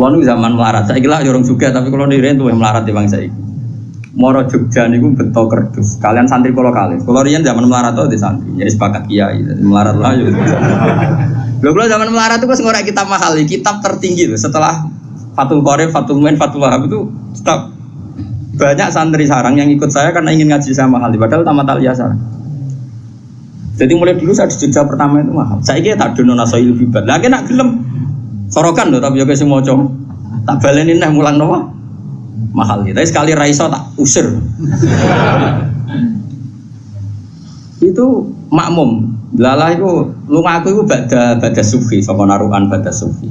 Kulo niku zaman melarat, saiki lah orang juga tapi kulo riyen tuwih melarat di bangsa iki. Moro Jogja niku beto kerdus. Kalian santri kulo kalih. Kulo riyen zaman melarat tuh di santri, jadi sepakat kiai. Melarat lah yo. Kulo zaman melarat itu wis ngorek kitab mahal, kitab tertinggi loh. Setelah Fathul Qorib, Fathul Muin, Fathul Wahab itu kitab banyak santri sarang yang ikut saya karena ingin ngaji sama mahal. Padahal tamat aliyah sarang. Jadi mulai dulu saya di Jogja pertama itu mahal. Saya kira tak dono nasoil bibat. Lagi nak gelem sorokan loh, tapi juga si moco tak balenin nih mulang nopo mahal gitu. Tapi sekali raiso tak usir. Itu makmum. Lalah itu lungaku itu bada sufi, sama naruhan bada sufi.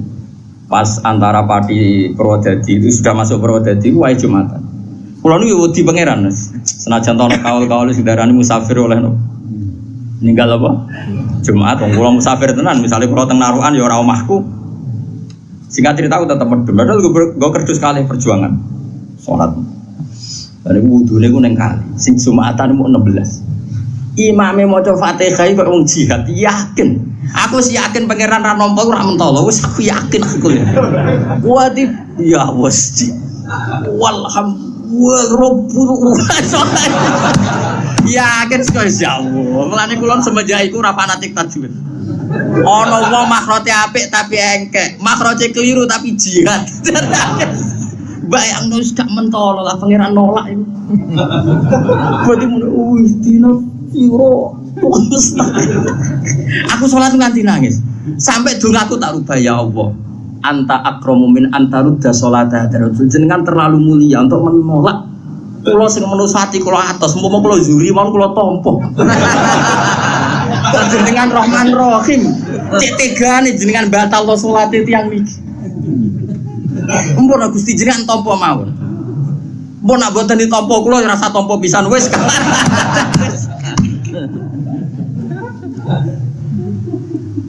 Pas antara Pati Purwodadi itu sudah masuk Purwodadi, wae Jumatan. Kulo niku wedi pangeran. Senajan tono kaul-kaul sindarani musafir oleh nopo. Ninggal apa? Jumat, wong kula musafir tenan, misalnya kula teng narukan ya ora omahku. Singkat cerita aku tetap medhun. Padahal gue kerdus sekali perjuangan sholat. Dan iku wudune ku ning kali. Sing Jumatan mu 16. Imame maca Fatihah kok wong jihad, yakin. Aku sih yakin pangeran ra nampa ora mentolo, wis aku yakin aku. Wadi ya wis. Walhamdulillah Rabbul yakin sekali jauh. Mulane kula semenjak iku ora fanatik tajwid. Ono wong makrote apik tapi engkek, makrote keliru tapi jihad. Bayang nus gak mentolo lah pangeran nolak itu. Berarti mun dino siro. Aku sholat nganti nangis. Sampai dongaku tak rubah ya Allah. Anta akramu min anta rudda sholata darajat. Jenengan terlalu mulia untuk menolak. Kulo sing menusati kulo atos, mau kulo juri mau kulo tompo. Jenengan Rahman Rahim. Cek tegane jenengan batal to salat tiyang niki. Mumpun Gusti jenengan tompo mawon. Mumpun nak boten ditompo kulo ora rasa tompo pisan wis.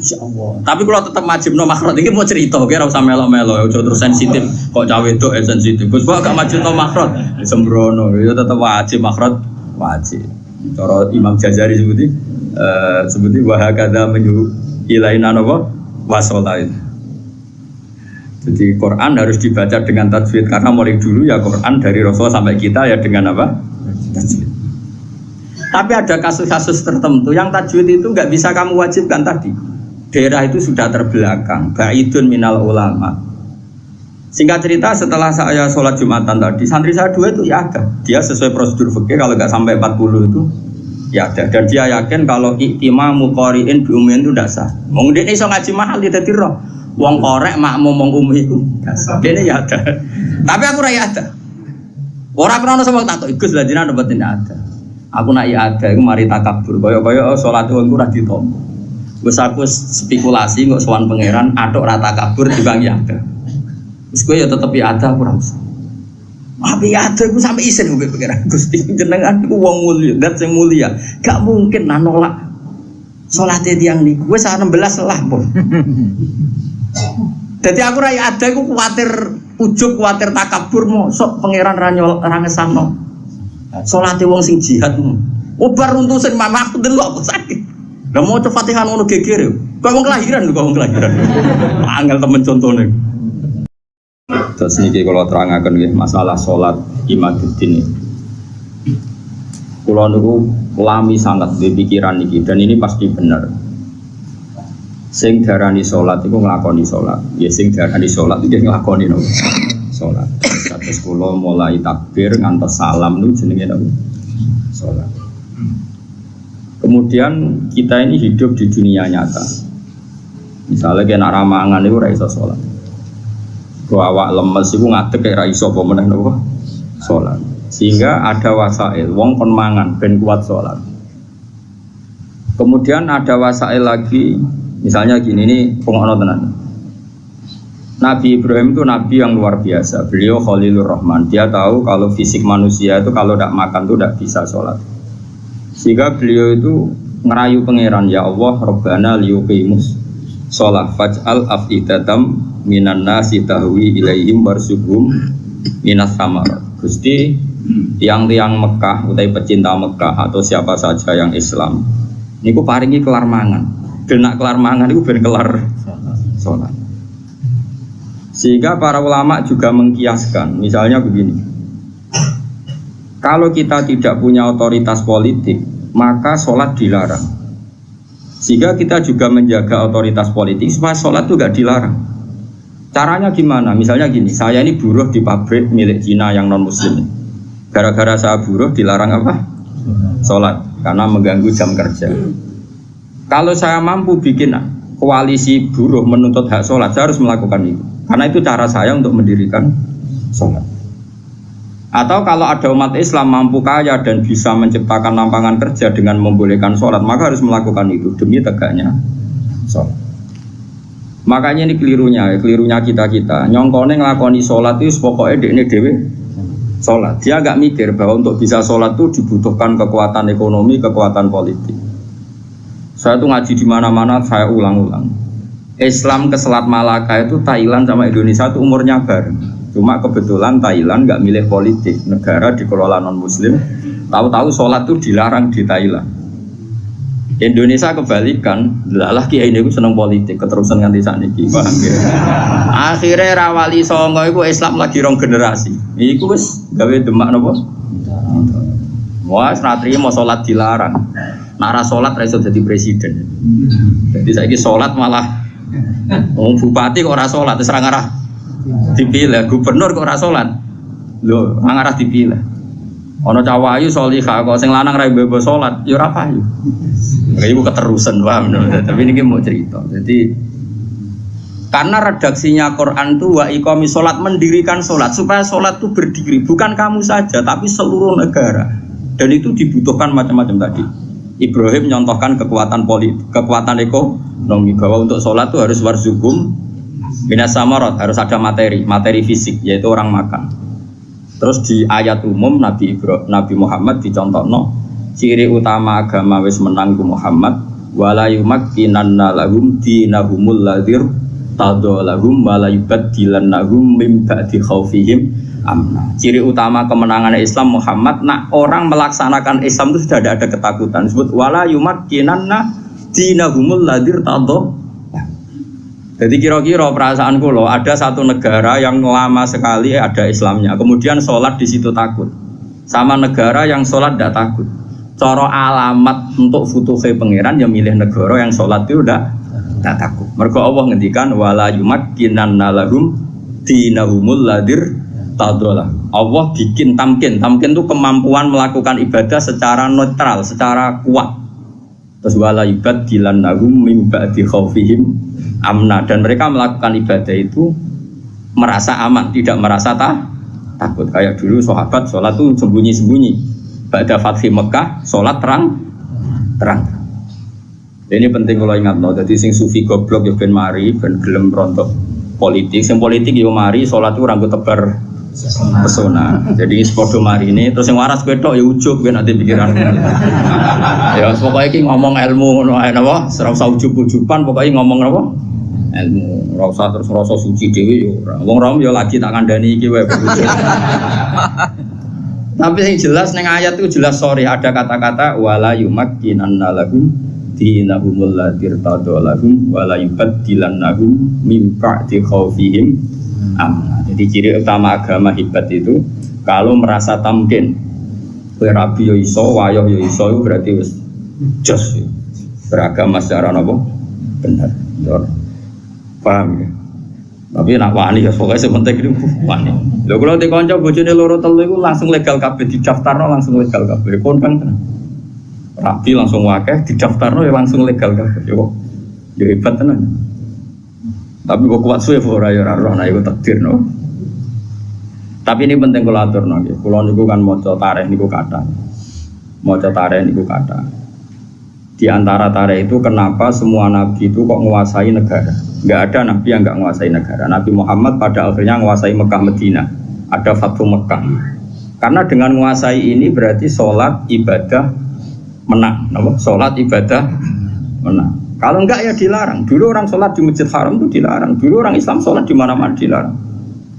Insyaallah. Tapi kalau tetap majibno makhraj iki mau cerita, kira usah melo-melo, aja terus sensitif. Kok cawe wedok sensitif. Gus kok gak majibno makhraj? Sembrono, ya tetap wajib makhraj, wajib. Cara Imam Jazari sebuti wahakadha menyuruh ilaina napa wasolain. Jadi Quran harus dibaca dengan tajwid karena mulai dulu ya Quran dari Rasul sampai kita ya dengan apa? Tajwid. Tapi ada kasus-kasus tertentu yang tajwid itu nggak bisa kamu wajibkan tadi. Daerah itu sudah terbelakang, ba'idun minal ulama. Singkat cerita setelah saya sholat Jumatan tadi, santri saya 2 itu ya ada. Dia sesuai prosedur fikih kalau nggak sampai 40 itu ya ada. Dan dia yakin kalau iktimamu qari'in bi ummin itu tidak sah. Wong dene iso ngaji mahal di dadi roh. Wong korek makmum wong ummi iku tidak sah. Dene ya ada. Tapi aku ora ya ada. Ora krono sama takok Gus lha jenengan mboten ada. Aku nak ya ada iku mari takabur. Kaya salat wong ora ditompo. Wes aku spekulasi kok sowan pangeran atok rata kabur dibang ya ada. Wis kowe ya tetep ya ada ora usah. Tapi ya ada iku sampe isin mbek pangeran Gusti jenengan iku wong mulia, zat sing mulia. Gak mungkin nolak salate tiyang niku. Wis 16 lah pun. Dadi aku ra ada iku kuwatir ujug, kuwatir takabur mosok pangeran ra ngesano. Salate wong sing jihad. Obar runtusin mama aku delok sakit. Lah mau Fatihah ngono geger yo. Kok wong kelahiran lho, kok wong kelahiran. Angel temen contone. Terus niki kula terangaken nggih masalah salat imaduddin. Kula niku lami sangat di pikiran niki dan ini pasti benar. Sing darani salat iku nglakoni salat. Ya sing darani salat iki nglakoni no. Salat. Satus kula mulai takbir ngantos salam niku jenenge napa? Salat. Kemudian kita ini hidup di dunia nyata. Misalnya kena ramangan itu ora iso salat. Ku awak lemes iku ngadeg ora iso apa meneh napa? Salat. Sehingga ada wasail wong kon mangan ben kuat salat. Kemudian ada wasail lagi, misalnya gini ini pengono tenan. Nabi Ibrahim itu nabi yang luar biasa. Beliau Khalilur Rahman. Dia tahu kalau fisik manusia itu kalau tidak makan itu tidak bisa sholat. Sehingga beliau itu ngerayu pangeran, ya Allah Rabbana liyuqimus sholat faj'al afidatam minan nasi tahwi ilaihim warsuhum minas samarat. Gusti tiang-tiang Mekah utai pecinta Mekah atau siapa saja yang Islam niku paringi kelar mangan. Ben nak kelar mangan iku ben kelar sholat. Sehingga para ulama juga mengkiaskan, misalnya begini, kalau kita tidak punya otoritas politik, maka sholat dilarang. Sehingga kita juga menjaga otoritas politik supaya sholat itu gak dilarang. Caranya gimana? Misalnya gini, saya ini buruh di pabrik milik Cina yang non muslim. Gara-gara saya buruh dilarang apa? Sholat, karena mengganggu jam kerja. Kalau saya mampu bikin koalisi buruh menuntut hak sholat, saya harus melakukan itu. Karena itu cara saya untuk mendirikan sholat. Atau kalau ada umat Islam mampu kaya dan bisa menciptakan lapangan kerja dengan membolehkan sholat, maka harus melakukan itu demi tegaknya sholat. Makanya ini kelirunya kita. Nyongkone ngelakoni sholat itu pokoknya ini dewe sholat. Dia agak mikir bahwa untuk bisa sholat itu dibutuhkan kekuatan ekonomi, kekuatan politik. Saya tuh ngaji di mana-mana, saya ulang-ulang. Islam ke Selat Malaka itu Thailand sama Indonesia itu umurnya bareng. Cuma kebetulan Thailand nggak milih politik, negara dikelola non Muslim. Tahu-tahu sholat itu dilarang di Thailand. Indonesia kebalikan, lah kiai ini seneng politik, keterusan nganti sakniki, paham ya? Akhirnya Rawali Songo itu Islam lagi rong generasi. Iku wis gawe demak napa? Wah, senatri mau sholat dilarang. Nara sholat ra iso jadi presiden. Jadi saiki sholat malah bupati kok ora sholat, terus ngarah dipilih, gubernur kok ora sholat. Lho, ngarah dipilih. Ana cawayu sholihah kok sing lanang ra mbebo sholat, ya ora payu. Iku keterusan paham. Tapi ini mau cerita. Jadi karena redaksinya Quran itu wa iqami sholat, mendirikan sholat supaya sholat itu berdiri, bukan kamu saja tapi seluruh negara. Dan itu dibutuhkan macam-macam tadi. Ibrahim nyontohkan kekuatan politik, kekuatan ekonomi, bahwa untuk sholat itu harus warzukum minas samarot, harus ada materi fisik, yaitu orang makan. Terus di ayat umum Nabi Muhammad dicontohno ciri utama agama wis menang ku Muhammad wala yumakkinanna lahum dinahumul ladzir tadallahum wala yubaddilannahum min ba'di khaufihim amna. Ciri utama kemenangan Islam Muhammad, nak orang melaksanakan Islam itu sudah ada ketakutan. Disebut wala yumakkinanna dinahumul ladzir tadallahum. Jadi kira-kira perasaanku loh, ada satu negara yang lama sekali ada Islamnya, kemudian sholat di situ takut, sama negara yang sholat tidak takut. Coro alamat untuk futuhi pangeran yang milih negara yang sholat itu udah tidak takut. Mergo Allah ngendikan wala yumakkinanna lahum dinahumul ladzir tadallah. Allah bikin tamkin itu kemampuan melakukan ibadah secara netral, secara kuat. Terus wala yubaddilannahum min ba'di khaufihim amna, dan mereka melakukan ibadah itu merasa aman, tidak merasa takut. Kayak dulu sahabat sholat tuh sembunyi-sembunyi. Ba'da fathi Mekah sholat terang. Ini penting kalau ingat no. Jadi sing sufi goblok ya ben mari, ben gelem rontok politik. Sing politik yo mari sholat tuh rambut tebar pesona. Jadi sepodo mari ini terus yang waras bedok ya ujug ben ate pikiran. Ya pokoknya iki ngomong ilmu ngono ae napa, ora usah ujug-ujuban, pokoknya ngomong napa? Ilmu. Ora usah terus rasa suci dhewe yo ora. Wong rom yo lagi tak kandhani iki wae. Tapi yang jelas ning ayat itu jelas sorry ada kata-kata wala yumakkinanna lahum dinahumul ladzir tadallahum wala yubaddilannahum min ba'di khaufihim amna. Jadi ciri utama agama hebat itu kalau merasa tamkin, rabi yo iso, wayoh yo iso, itu berarti wis jos beragama secara apa? Benar. Paham ya? Tapi nak wani ya pokoknya sementing itu wani. Lho kalau di kanca bojone loro telu iku langsung legal kabeh, didaftarno langsung legal kabeh. Kondang tenan. Rabi langsung wakeh, didaftarno ya langsung legal kabeh. Yo hebat tenan. Tapi kok kuat suwe ora ya ora roh, nah iku takdir no. Tapi ini penting kula aturno nggih. Kula niku kan maca tarikh niku kathah. Maca tarikh niku kathah. Di antara tarikh itu kenapa semua nabi itu kok menguasai negara? Enggak ada nabi yang enggak menguasai negara. Nabi Muhammad pada akhirnya menguasai Mekah Madinah. Ada Fathu Mekah. Karena dengan menguasai ini berarti sholat ibadah menang. Sholat ibadah menang. Kalau enggak ya dilarang. Dulu orang sholat di Masjid Haram itu dilarang. Dulu orang Islam sholat di mana-mana dilarang.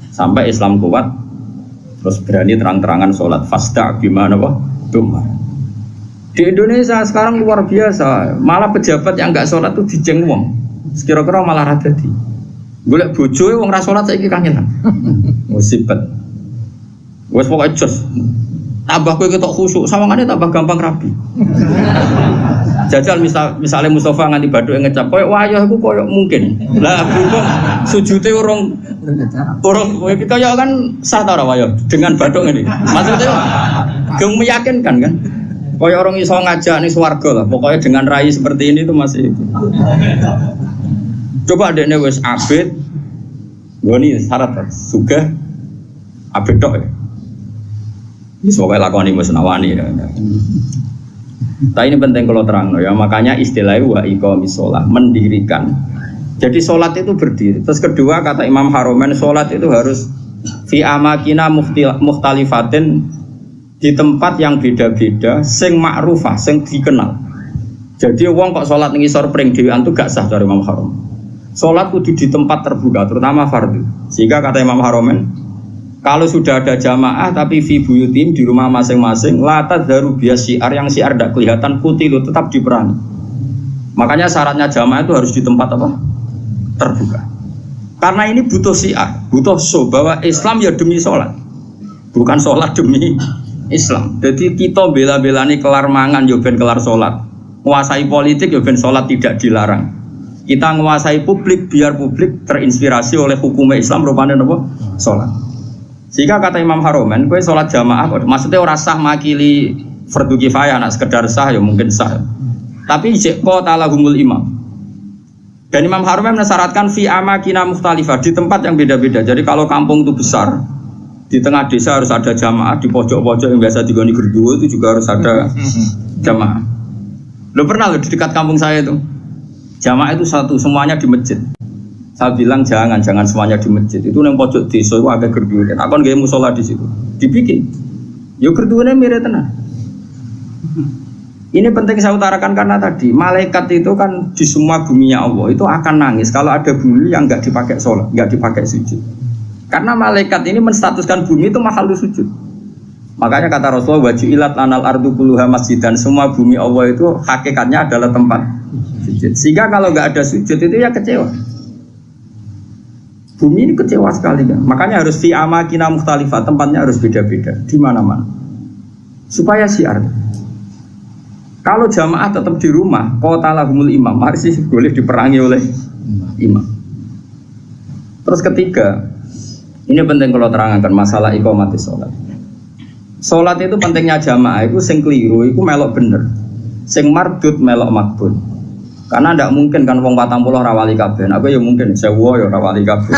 Sampai Islam kuat, terus berani terang-terangan sholat. Fasda gimana wah? Tumar. Di Indonesia sekarang luar biasa. Malah pejabat yang enggak sholat itu dijeng wong. Sekira-kira malah radadi. Golek bojo wong ra salat saiki kangenan. Musibet. Wes pokoke jos. Tambah kowe ketok khusuk, sawangane tambah gampang rabi. Jajal misalnya Mustafa nganti bathuk ngecap koyo wayah iku koyo mungkin. Lah berhubung sujude urung kaya kan sah ta ora wayah dengan bathuk ngene. Maksudnya geng meyakinkan kan. Koyo orang iso ngajak ning swarga lah. Pokoknya dengan rai seperti ini tuh masih itu. Coba dekne wis abid. Goni syarat sugih abid tok ya. Wis pokoke lakoni wis nawani ya. Tapi ini penting kalau terang ya, makanya istilahnya wa iqamis shalah, mendirikan. Jadi sholat itu berdiri. Terus kedua kata Imam Haromen, sholat itu harus fi amakina mukhtalifatin, di tempat yang beda-beda, sing ma'rufah, sing dikenal. Jadi wong kok sholat ngisor pring dhewean itu gak sah dari Imam Harom. Sholat kudu di tempat terbuka, terutama fardhu. Sehingga kata Imam Haromen, kalau sudah ada jamaah tapi fi buyutim di rumah masing-masing, la tadharu bias syiar, yang syiar tidak kelihatan putih lo tetap diperangi. Makanya syaratnya jamaah itu harus di tempat apa? Terbuka. Karena ini butuh syiar, butuh show bahwa Islam ya demi sholat, bukan sholat demi Islam. Jadi kita bela-belani kelar mangan ya ben kelar sholat, menguasai politik ya ben sholat tidak dilarang. Kita menguasai publik biar publik terinspirasi oleh hukum Islam rupanya apa? Sholat. Jika kata Imam Haromen, kowe sholat jamaah, maksudnya ora sah makili fardu kifayah, nak sekedar sah ya mungkin sah. Tapi jeko talahumul imam. Dan Imam Haromen mensyaratkan fi amakina mukhtalifah, di tempat yang beda-beda. Jadi kalau kampung itu besar, di tengah desa harus ada jamaah, di pojok-pojok yang biasa digoni gerduwo itu juga harus ada jamaah. Lo pernah lo di dekat kampung saya itu, jamaah itu satu, semuanya di masjid. Saya bilang jangan semuanya di masjid. Itu yang pojok desa itu agak gerduwo. Aku nggak musola di situ, dibikin. Yo gerduwonya mirip tenan. Ini penting saya utarakan karena tadi malaikat itu kan di semua buminya Allah itu akan nangis kalau ada bumi yang nggak dipakai sholat, nggak dipakai sujud. Karena malaikat ini menstatuskan bumi itu makhluk sujud. Makanya kata Rasulullah, wajilat lanal ardu kulluha masjidan, semua bumi Allah itu hakikatnya adalah tempat sujud. Sehingga kalau nggak ada sujud itu ya kecewa. Bumi ini kecewa sekali kan. Makanya harus fi amakina mukhtalifah, tempatnya harus beda-beda di mana-mana. Supaya syiar. Kalau jamaah tetap di rumah, qatalahumul imam, harus boleh diperangi oleh imam. Terus ketiga, ini penting kalau terangkan masalah iqamatis sholat. Sholat itu pentingnya jamaah itu sing keliru, itu melok bener. Sing mardud melok makbul. Karena tidak mungkin kan wong 40 rawali kabeh. Aku ya mungkin sewa ya rawali kabeh.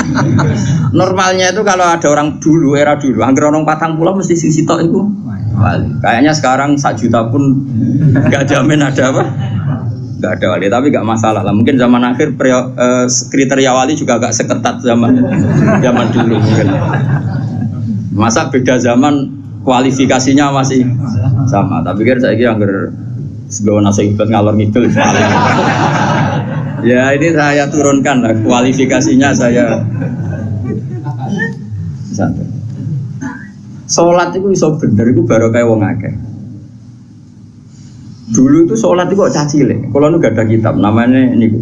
Normalnya itu kalau ada orang dulu, era dulu, angger orang 40 mesti sing sitok itu wali. Kayaknya sekarang 1 juta pun enggak jamin ada apa? Enggak ada wali, tapi enggak masalah lah. Mungkin zaman akhir kriteria wali juga agak seketat zaman dulu mungkin. Masa beda zaman kualifikasinya masih sama. Tapi kan saya kira angger sebagai nasihat ngalor ngidul. Ya ini saya turunkan lah kualifikasinya saya. Santai. Sholat itu iso bener itu baru kayak wong akeh. Dulu itu sholat itu kok cacile. Kalau nu gak ada kitab namanya ini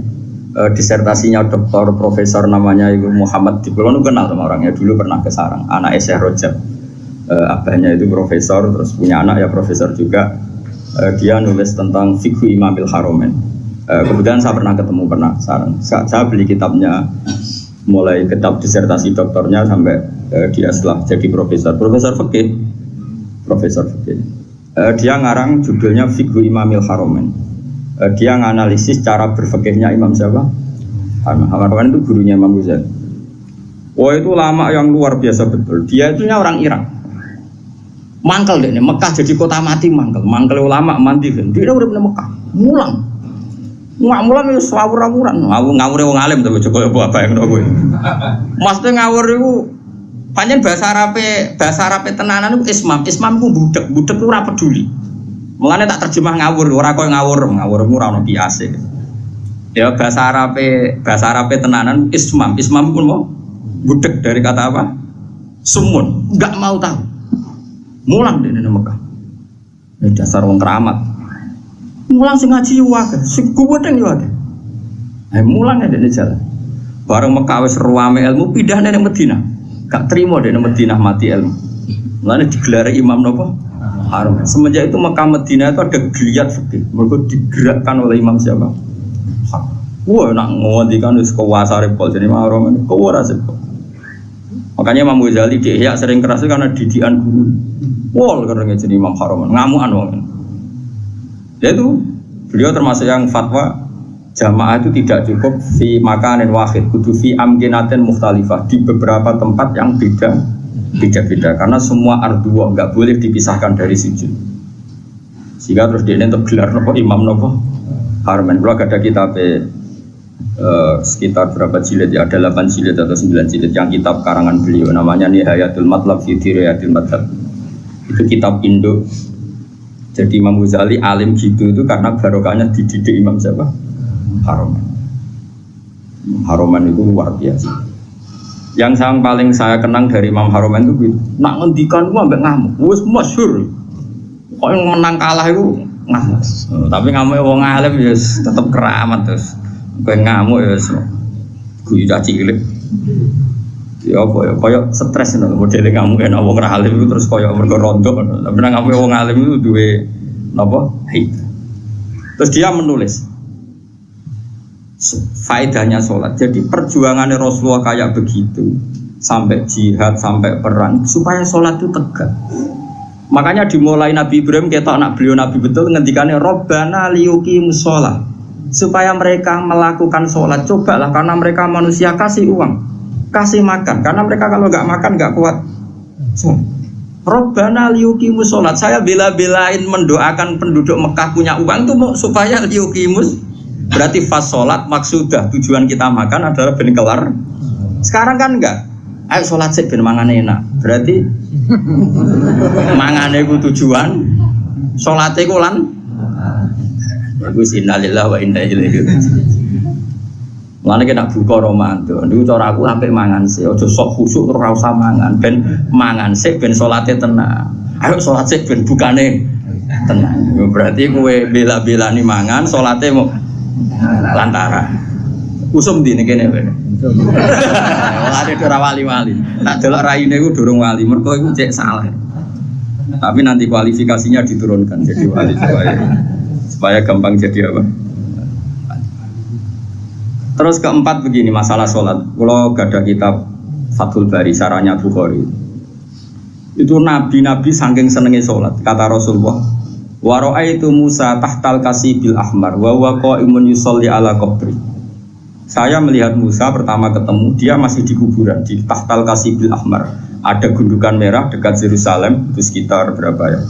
disertasinya doktor profesor namanya Ibu Muhammad. Kalau nu kenal sama orangnya dulu pernah ke Sarang. Anak Syekh Rajab. Abahnya itu profesor terus punya anak ya profesor juga. Dia nulis tentang fikhu Imamil Haromen. Kemudian saya pernah ketemu Sarang. Saya beli kitabnya, mulai kitab disertasi doktornya sampai dia setelah jadi profesor fikih. Dia ngarang judulnya fikhu Imamil Haromen. Dia nganalisis cara berfikihnya Imam siapa? Haromen itu gurunya Imam Ghazali. Wah itu lama yang luar biasa betul. Dia itu orang Irak. Mangkel deh, Mekah jadi kota mati mangkel ulama mandi kan. Dia udah pernah Mekah, mulang itu ngawur-ngawuran, ngawur wong alim tapi coba apa yang gue. Maksudnya ngawur itu, panjang bahasa Arabe tenanan itu ismam itu budak itu ora peduli. Mulanya tak terjemah ngawur, ora kau ngawur ora ono kiase. Ya bahasa Arabe tenanan ismam pun mau budak dari kata apa? Sumun, nggak mau tahu. Mulang di Mekah. Dasar wong keramat. Mulang sing ngaji wae, sing kuwedeng yo akeh. Mulang ya dene jalan. Bareng Mekah wis ruame ilmu pindah nang Madinah. Gak terima deh nang Madinah mati ilmu. Mulane digelar imam napa? Haram. Semenjak itu Mekah Madinah itu ada geliat fikih. Mergo digerakkan oleh imam siapa? Wah, nak ngondikan wis kuwasa repol jadi haram ini. Kok ora sih? Makanya Imam Ghazali di Ihya sering keras karena didikan guru. Wol karena jadi imam haram, ngamuan wong. Yaitu beliau termasuk yang fatwa jamaah itu tidak cukup fi makanin wahid, kudu fi amkinatin mukhtalifah, di beberapa tempat yang beda karena semua ardua nggak boleh dipisahkan dari sujud. Sehingga terus dia untuk gelar nopo imam nopo harman. Kalau ada kitab sekitar berapa jilid ya, ada 8 jilid atau 9 jilid yang kitab karangan beliau namanya Nihayatul Matlab fi Dirayatil Madhab. Itu kitab Indo. Jadi Imam Ghazali alim gitu itu karena barokahnya dididik Imam siapa? Haroman. Haroman itu luar biasa. Yang paling saya kenang dari Imam Haroman itu gitu. Nak ngendikan gua ambek ngamuk. Wis masyhur. Kok yang menang kalah itu ngamuk. Tapi ngamuk wong alim ya tetep keramat terus. Kowe ngamuk ya wis guyu caci cilik. Ya apa ya koyo stres ngono modele ngamuk enak wong ora alim itu terus koyo mergo rondo ngono. Tapi nang ngamuk wong alim itu duwe napa? Terus dia menulis faedahnya sholat. Jadi perjuangannya Rasulullah kayak begitu sampai jihad, sampai perang supaya sholat itu tegak. Makanya dimulai Nabi Ibrahim kita anak beliau Nabi betul ngendikannya Rabbana liyuqimus sholat supaya mereka melakukan sholat. Cobalah karena mereka manusia kasih uang, kasih makan karena mereka kalau nggak makan nggak kuat. Rabbana liyuqimus sholat. Saya bela-belain mendoakan penduduk Mekah punya uang itu supaya liyuqimus. Berarti fas sholat maksudah tujuan kita makan adalah ben kelar. Sekarang kan enggak. Ayo sholat sih ben mangane enak. Berarti mangane ku tujuan, sholatnya ku lan. Bagus innalillahi wa inna ilaihi raji'un. Mulane kena buka Ramadan. Niku cara aku sampai mangan sih. Aja sok khusyuk terus ora usah mangan. Ben mangan sih ben sholatnya tenang. Ayo sholat sih ben bukane tenang. Berarti kowe bela-belani mangan, sholatnya mau lantara usum di ini kene ada dora wali-wali tak delok raine ku durung wali mergo iku cek salah tapi nanti kualifikasinya diturunkan jadi wali supaya gampang jadi apa. Terus keempat begini masalah sholat. Kalau gak ada kitab Fathul Bari saranya Bukhari itu nabi-nabi saking senenge sholat kata Rasulullah wa ra'aitu Musa tahtal kasibil ahmar wa huwa qa'imun yusolli ala qabri. Saya melihat Musa pertama ketemu dia masih di kuburan di tahtal kasibil ahmar. Ada gundukan merah dekat Yerusalem itu sekitar berapa ya?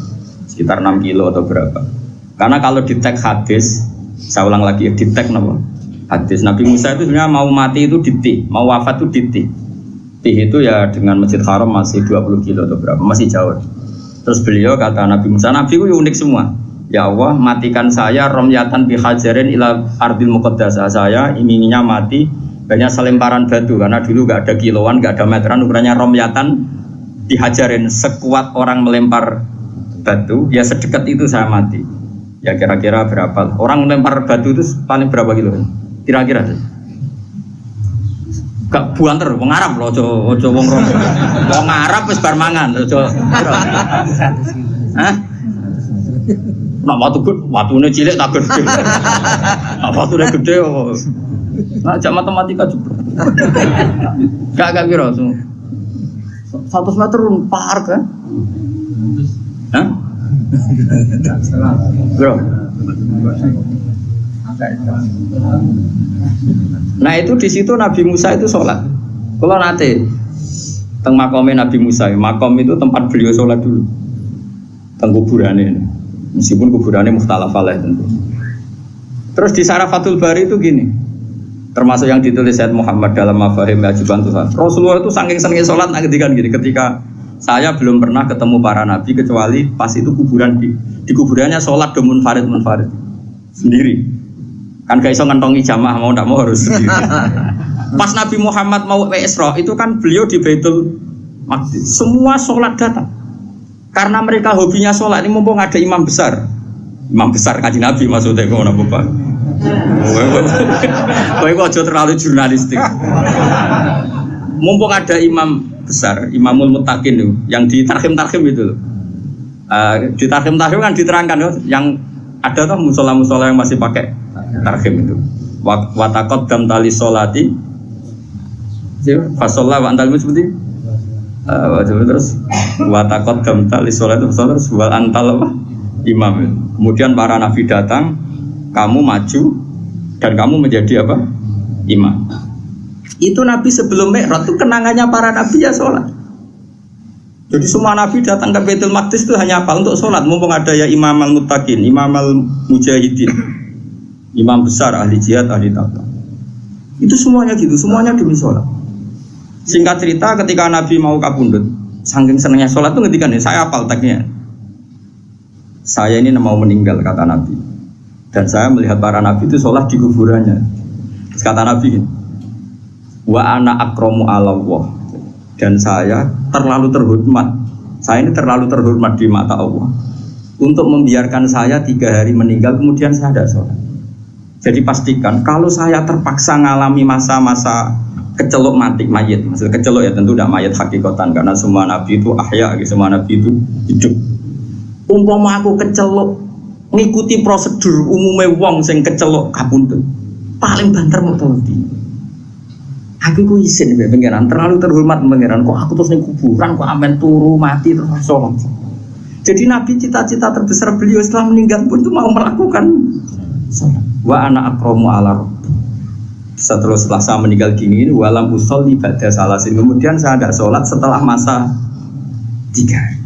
Sekitar 6 kilo atau berapa. Karena kalau di tag hadis, saya ulang lagi di tag nama hadis Nabi Musa itu sebenarnya mau mati itu di Tih, mau wafat itu di Tih. Tih itu ya dengan Masjid Haram masih 20 kilo atau berapa, masih jauh. Terus beliau kata Nabi Musa, Nabi itu unik semua. Ya Allah, matikan saya romyatan bihajarin ila ardil muqaddasah. Saya inginnya mati banyak selemparan batu karena dulu gak ada kiloan, gak ada meteran, ukurannya romyatan bihajarin sekuat orang melempar batu, ya sedekat itu saya mati. Ya kira-kira berapa? Orang melempar batu itu paling berapa kilo? Kira-kira gak buanter, wong Arab lho, ojo wong Romo. Wong Arab wis bar mangan, ojo. Hah? Nak watune cilik tak gede. Nak watune gede kok. Nak jak matematika juga. Gak kira 100 meter par kan? Hah? Bro. Nah itu di situ Nabi Musa itu sholat. Kalau nanti teng makomnya Nabi Musa, makom itu tempat beliau sholat dulu. Teng kuburannya ini, meskipun kuburannya mukhtalaf alaih tentu. Terus di Syarafatul Bari itu gini, termasuk yang ditulis Sayyid Muhammad dalam Mafahim Ajuban Tuhan. Rasulullah itu saking senengnya sholat, ngedikan gini, ketika saya belum pernah ketemu para nabi kecuali pas itu kuburan di kuburannya sholat do munfarid sendiri. Kan gak iso ngentongi jamaah mau ndak mau harus sendiri. Pas Nabi Muhammad mau Isra itu kan beliau di Baitul Maqdis. Semua sholat datang. Karena mereka hobinya sholat ini mumpung ada imam besar. Imam besar Kanjeng Nabi maksudnya ngono Bapak. Kowe kok aja terlalu jurnalistik. Mumpung ada imam besar, Imamul Muttaqin itu, yang di tarhim-tarhim itu loh. Di tarhim-tarhim kan diterangkan loh, yang ada tuh musola-musola yang masih pakai tarhim itu. Watakot dam tali solati, fasolah wa antal seperti, terus watakot dam tali solati, terus wal antal apa? Imam. Kemudian para nabi datang, kamu maju dan kamu menjadi apa? Imam. Itu nabi sebelum Mi'raj itu kenangannya para nabi ya sholat. Jadi semua nabi datang ke Baitul Maqdis itu hanya apa? Untuk sholat. Mumpung ada ya Imam al-Muttaqin, Imam al-Mujahidin, imam besar, ahli jihad, ahli taqwa. Itu semuanya gitu, semuanya demi sholat. Singkat cerita ketika Nabi mau kabundut, saking senangnya sholat itu ngerti kan ya, saya hafal teksnya. Saya ini mau meninggal kata Nabi, dan saya melihat para nabi itu sholat di kuburannya. Terus kata Nabi, wa ana akramu ala Allah, dan saya terlalu terhormat. Saya ini terlalu terhormat di mata Allah untuk membiarkan saya 3 hari meninggal kemudian saya tidak sholat. Jadi pastikan kalau saya terpaksa ngalami masa-masa kecelok mati mayit, maksudnya kecelok ya tentu tidak mayit hakikatan karena semua nabi itu ahya, semua nabi itu hidup. Umpama aku kecelok ngikuti prosedur umumnya wong sing kecelok kabundut, paling banter mati. Aku ku isin be pangeran, terlalu terhormat pangeran. Kok aku terus ning kuburan kok amen turu mati terus sholat. Jadi Nabi cita-cita terbesar beliau setelah meninggal pun itu mau melakukan sholat. Wa ana akramu ala rabbi. Setelah saya meninggal gini, walam usolli ba'da salasin. Kemudian saya tidak sholat setelah masa 3 hari.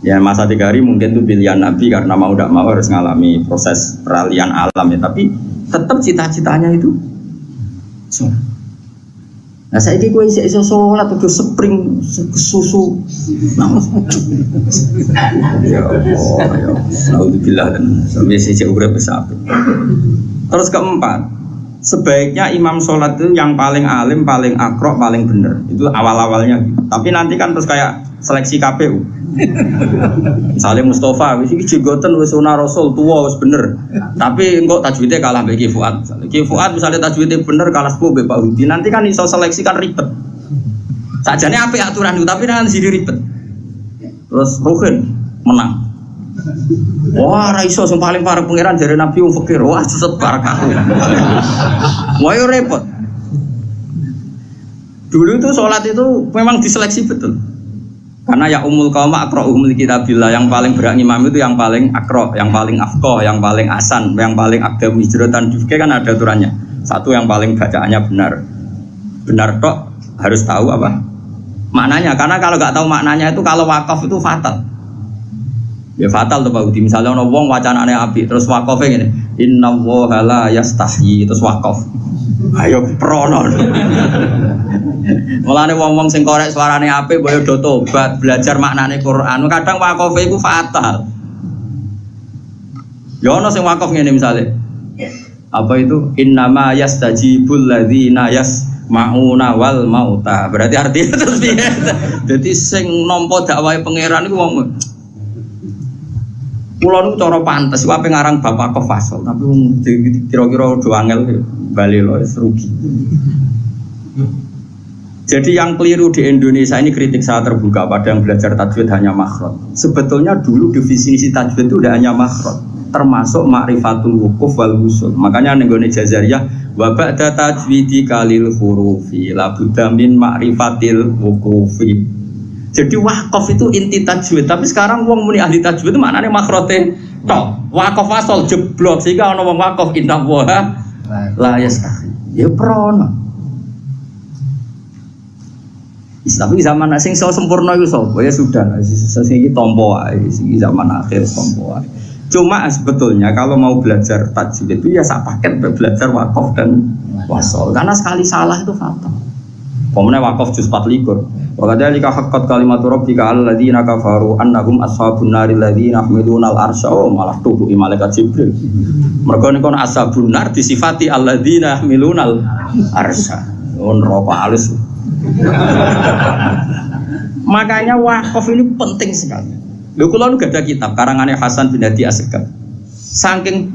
Ya masa 3 hari mungkin itu pilihan Nabi karena mau tidak mau harus mengalami proses peralihan alam ya. Tapi tetap cita-citanya itu sholat. Nah saya ini gue iso sholat udah spring susu. Ya Allah, ya alhamdulillah dan sampai sejak urip besar. Terus keempat, sebaiknya imam sholat itu yang paling alim, paling akrok, paling benar. Itu awal-awalnya. Tapi nanti kan terus kayak seleksi KPU. Misalnya Mustafa, wis iki jenggoten wis sunah Rasul tua wis bener. Tapi engkau tajwidnya kalah mbek Ki Fuad. Ki Fuad misalnya tajwidnya bener kalah sepuluh mbek Pak Hudi. Nanti kan iso seleksi kan ribet. Sajane apik aturan itu tapi nanti sini ribet. Terus Ruhin menang. Wah, ra iso sing paling parah pangeran jare Nabi wong fakir. Wah, sesat barakah. Wah, yo repot. Dulu itu sholat itu memang diseleksi betul. Karena ya umul qauma aqra'uhum likitabillah, yang paling berak imam itu yang paling akra, yang paling afqah, yang paling asan, yang paling aqdam hijratan difke kan ada aturannya. Satu yang paling bacaannya benar. Benar tok harus tahu apa maknanya. Karena kalau enggak tahu maknanya itu kalau wakaf itu fatal. Ya fatal tuh Pak Udi. Misalnya ono wong wacanane apik terus wakofe ngene. Innallaha la yastahyi terus wakaf. Ayo prono. Mulane wong-wong sing korek suarane apik mbok do tobat, belajar maknane Quran. Kadang wakofe iku fatal. Ya ono sing wakaf ngene misale. Apa itu? Innama yastajibul ladzina yasma'una wal mauta. Berarti artinya terus piye? Dadi sing nampa dakwahe pangeran iku wong kula niku cara pantes wae ngarang Bapak Kofasol, tapi kira-kira do angel bali lho wis rugi. Jadi yang keliru di Indonesia ini kritik saya terbuka pada yang belajar tajwid hanya makhraj. Sebetulnya dulu definisi tajwid itu udah hanya makhraj, termasuk ma'rifatul wuquf wal wusul. Makanya nenggone Jazariyah wa ba'da tajwidi kalil hurufi la budda min ma'rifatil wuqufi. Jadi wakaf itu inti tajwid, tapi sekarang wong muni ahli tajwid itu maknane makhrote tok. Wakaf asal jeblok sehingga ana wong wakaf inna wa la yastahi. Ya prono. Tapi zaman sing sempurna itu sapa? Ya sudah, sing iki tampa wae, sing zaman akhir tampa wae. Cuma sebetulnya kalau mau belajar tajwid itu ya sak paket belajar wakaf dan wasol. Karena sekali salah itu fatal. Pemene wakaf juz 24. Wa kadzalika haqqat kalimatu rabbika 'alal ladzina kafaru annahum ashabun naril ladzina yahmiluna al-arsya wa malah tuhu malaikat Jibril. Mergo niku ashabun nar disifati alladzina yahmiluna al-arsya. Neraka alus. Makanya wakaf ini penting sekali. Lho kula nu gak ada kitab karangannya Hasan bin Hadi Asegaf. Saking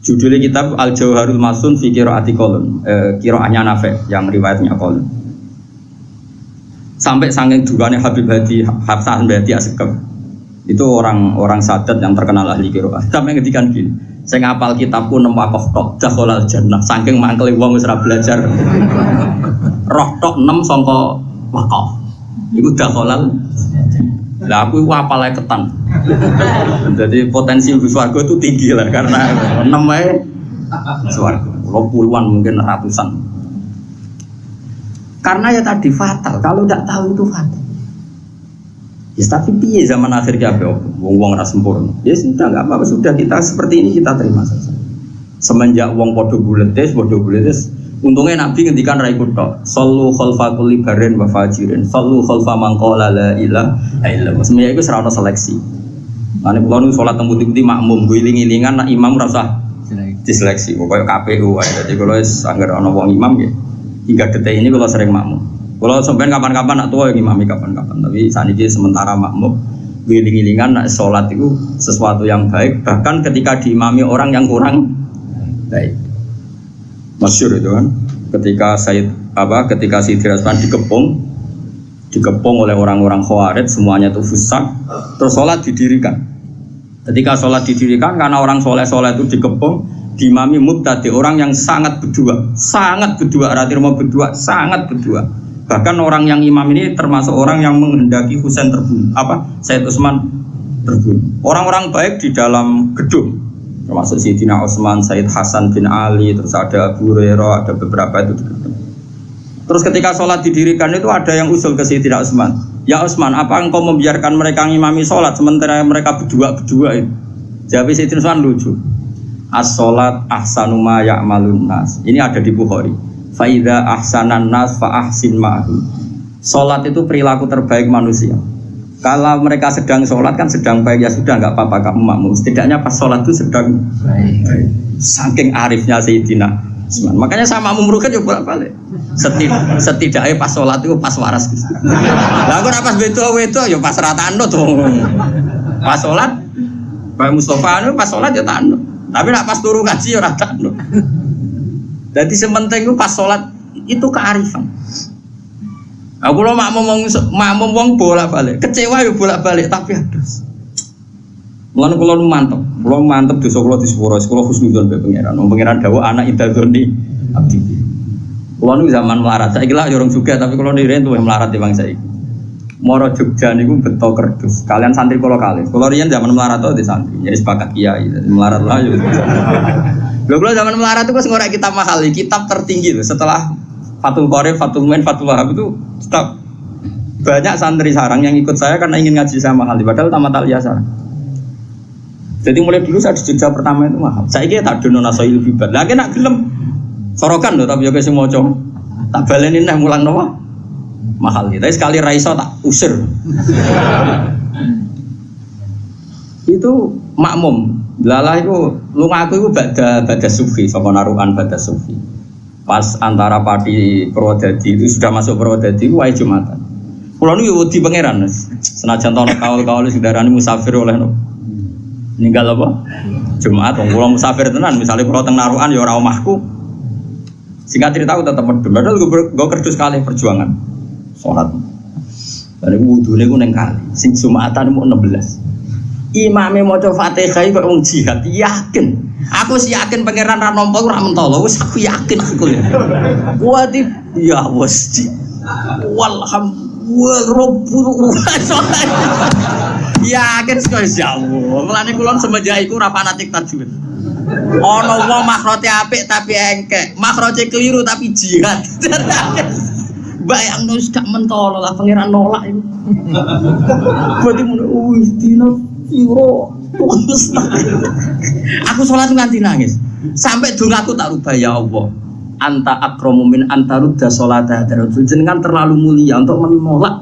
Judulnya kitab Al-Jauharul Masun fi Qiraati Qalun, qiraahnya Nafi' yang riwayatnya Qalun. Sampai saking duane Habib Hadi Hasan Hadi Asgaf. Itu orang Sadat yang terkenal ahli qiraah. Sampai ngedikan gini, saya ngapal kitabku 6 wakoh tok dakhalal jannah. Saking mangkele wong wis ora belajar. Roh tok 6 sangka wakoh. Iku dakhalal. Lah aku apal ae ketan. Jadi potensi swarga itu tinggi lah karena 6 ae swarga. Puluhan mungkin ratusan. Karena ya tadi fatal, kalau tidak tahu itu fatal. Ya tapi piye zaman akhir kabeh wong-wong ra sempurna. Ya sudah enggak apa-apa, sudah kita seperti ini kita terima saja. Semenjak wong padha buletes, untungnya Nabi ngendikan ra ikut tok. Sallu khalfa kulli barin wa fajirin. Sallu khalfa man qala la ilaha illallah. Semuanya itu ora ono seleksi. Mane kula nu salat teng putih-putih makmum, guling-gilingan nak imam ora usah diseleksi. Pokoke KPU ae. Dadi kula wis anggar ana wong imam nggih. Hingga detik ini kula sering makmum. Kula sampean kapan-kapan nak tua yang imami kapan-kapan. Tapi saniki sementara makmum guling-gilingan nak salat itu sesuatu yang baik, bahkan ketika diimami orang yang kurang baik. Masyhur itu kan, ketika Sayyid Rasman dikepung oleh orang-orang Khawarij, semuanya itu fusak, terus sholat didirikan. Ketika sholat didirikan, karena orang soleh-soleh itu dikepung, diimami mubtadi, orang yang sangat berdua, sangat berdua. Bahkan orang yang imam ini termasuk orang yang menghendaki Husain terbunuh, Sayyid Utsman terbunuh. Orang-orang baik di dalam gedung, termasuk Sayyidina Utsman, Sayyid Hasan bin Ali, terus ada Abu Hurairah, ada beberapa itu. Terus ketika sholat didirikan itu ada yang usul ke Sayyidina Utsman, ya Utsman, apa engkau membiarkan mereka ngimami sholat sementara mereka berdua itu? Jawab Sayyidina Utsman lucu, as-sholat ahsanu ma ya'malun nas. Ini ada di Bukhari. Fa idza ahsanan nas fa ahsin ma'hu. Sholat itu perilaku terbaik manusia. Kalau mereka sedang sholat kan sedang baik, ya sudah nggak apa-apa kamu makmum. Setidaknya pas sholat itu sedang baik. Saking arifnya Sayyidina Utsman. Makanya sama makmum rukat juga bolak-balik. Setidaknya pas sholat itu pas waras. Lah aku pas wedo ya pas rataan tuh. Pas sholat, Pak Mustafa itu pas sholat ya tanu. Tapi nak pas turu ngaji ya rataan. Jadi sementing itu pas sholat itu kearifan. Aku lo makmum wong bolak-balik, kecewa ya bolak-balik tapi harus. Mulane kula mantep dosa kula disepuro, kula husnudzon mbek pangeran. Wong pangeran dawuh anak idadzoni abdi. Kula niku zaman melarat, saiki lah yo urung juga tapi kula riyen tuwih melarat di bangsa iki. Moro Jogja niku beto kerdus. Kalian santri kula kalih. Kula riyen zaman melarat tuh di santri, jadi sepakat kiai, melarat lah yo. Lho kula zaman melarat itu wis ngorek kitab mahal, kitab tertinggi loh. Setelah Fathul Qorib, Fathul Muin, Fathul Wahab itu kitab. Banyak santri sarang yang ikut saya karena ingin ngaji sama mahal, padahal tamat aliyah sarang. Jadi mulai dulu saya di Jogja pertama itu mahal. Saya kira tak dono nasoil bibat. Lagi nak gelem sorokan loh, tapi juga semua cowok tak balenin nih mulang nopo mahal. Tapi sekali raiso tak usir. Itu makmum. Lalah itu lumaku itu bada sufi, sama naruhan bada sufi. Pas antara Pati Purwodadi itu sudah masuk Purwodadi, wae Jumatan. Pulau ini wedi pangeran, senajan tono kaul sedarani musafir oleh no. Ninggal apa? Jumat, pulau musafir tenan, misalnya pulau teng naruhan ya ora omahku. Singkat cerita aku tetap medem, padahal gue kerja sekali perjuangan sholat. Dan wudhunya gue neng kali, sing Jumatan mau 16. Imamnya mau coba Fatihah kok wong jihad, yakin. Aku sih yakin pangeran ra nampa ora mentolo, wis aku yakin aku. Wadi ya wis. Walhamdulillah rabbul alamin. Yakin sekali jauh. Mulane kula semenjak iku ora fanatik tajwid. Ana wong makhrote apik tapi engkek, makhrote keliru tapi jihad. Bayang nus gak mentolo lah pangeran nolak iku. Berarti mun dina Iro, aku sholat nganti nangis, sampai dulu aku tak rubah ya Allah. Anta akramu min anta rudda sholata terus jenengan terlalu mulia untuk menolak.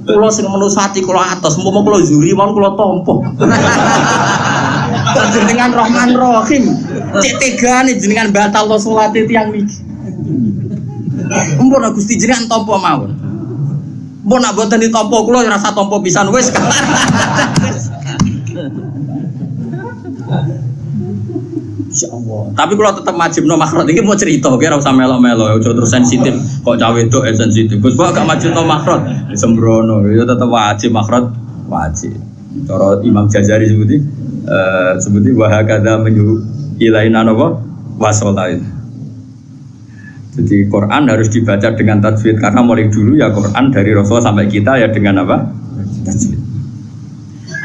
Kulo sing menusati kulo atas, mau kulo zuri, mau kulo tompo. Jenengan Rahman Rahim, cek tegane jenengan batal lo sholat itu yang niki. Mbok Gusti jenengan tompo mawon. Mbok nak boten ditompo kulo rasa tompo pisan wis. Insyaallah. Tapi kalau tetap majibno makhraj iki mau cerita, kira usah melo-melo, aja terus sensitif. Kok cawe itu sensitif. Gus kok gak majibno makhraj, sembrono. Ya tetap wajib makhraj, wajib. Cara Imam Jazari sebuti wa hakadza menyu ilaina napa wasolain. Jadi Quran harus dibaca dengan tajwid karena mulai dulu ya Quran dari Rasul sampai kita ya dengan apa? Tajwid.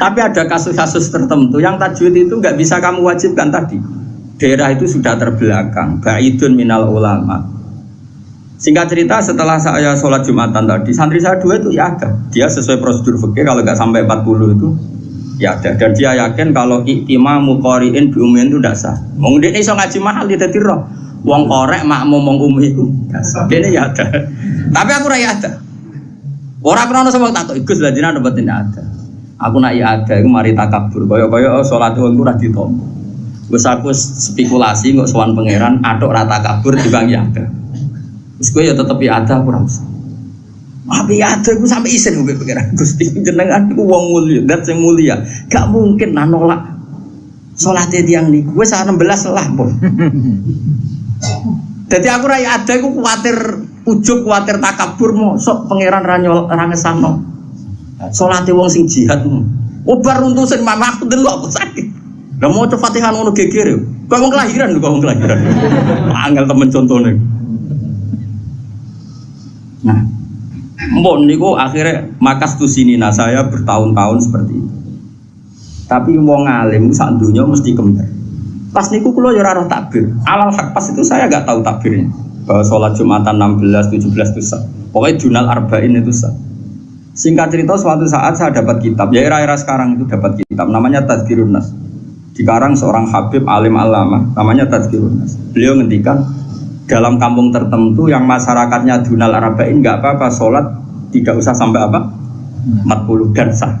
Tapi ada kasus-kasus tertentu yang tajwid itu nggak bisa kamu wajibkan tadi. Daerah itu sudah terbelakang, ba'idun minal ulama. Singkat cerita setelah saya sholat Jumatan tadi, santri saya 2 itu ya ada. Dia sesuai prosedur fikih kalau nggak sampai 40 itu ya ada. Dan dia yakin kalau iktimamu qari'in bi ummin itu tidak sah. Wong dene iso ngaji mahal ya dadi roh. Wong korek makmum wong ummi iku dene ya ada. Tapi aku ora ya ada. Ora krono sama tak tok Gus lha jenengan mboten ada. Aku nak ya ada iku mari takabur. Kaya-kaya salat wong ora ditampa. Wes aku spekulasi kok sowan pangeran atok ra takabur dibang ya ada. Wis kowe ya tetep ya ada ora usah. Tapi ya ada iku sampe isin mbek pangeran Gusti jenengan iku wong mulia, zat sing mulia. Gak mungkin nolak salate tiyang niku. Wis 16 lah pun. Jadi aku ra ada iku kuwatir ujug, kuwatir takabur mosok pangeran ra ngesahno. Salate wong sing jihad. Obar runtuh sing mamah delok kok sakit. Lah mau Fatihah ngono geger yo. Kok wong kelahiran lho, kok wong kelahiran. Angel temen contone. Nah, mbon niku akhirnya makas tu sini nah saya bertahun-tahun seperti itu. Tapi wong alim sak donya mesti kembar. Pas niku kula ya ora roh takbir. Alal hak pas itu saya enggak tahu takbirnya. Bahwa sholat Jumatan 16, 17 itu sah. Pokoknya Dunal Arba'in itu sah. Singkat cerita suatu saat saya dapat kitab. Ya era-era sekarang itu dapat kitab namanya Tazkirun Nas. Dikarang seorang habib alim alama namanya Tazkirun Nas. Beliau ngendikan dalam kampung tertentu yang masyarakatnya Dunal Arba'in enggak apa-apa sholat tidak usah sampai apa 40 dan sah.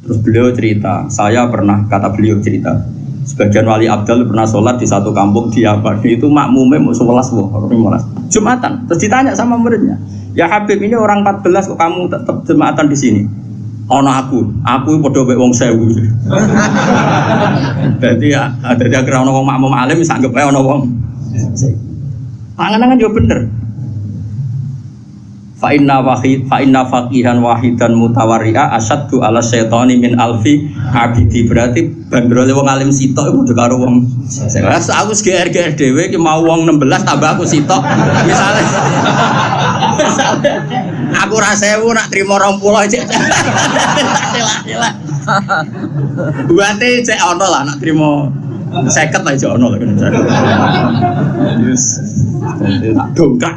Terus beliau cerita, saya pernah kata beliau cerita sebagian wali abdal pernah sholat di satu kampung di apa itu makmumnya mau 11 Jumatan. Terus ditanya sama muridnya, ya Habib ini orang 14 kok kamu tetap Jumatan di sini? Ono aku podo mbek wong 1000. Jadi ya akhirnya ono wong makmum alim wis anggap ae ono wong. Panganan yo bener. Fa inna faqihan wahidan mutawarri'a asyaddu ala syaitani min alfi abidi. Berarti bandrole wong alim sitok iku padha karo wong. Aku GR dhewe iki mau wong 16 tambah aku sitok. Misale aku ra 1000 nak trimo 20 cek. Buate cek ono lah nak trimo 50 aja ono lah kan. Yes. Tak dongkak.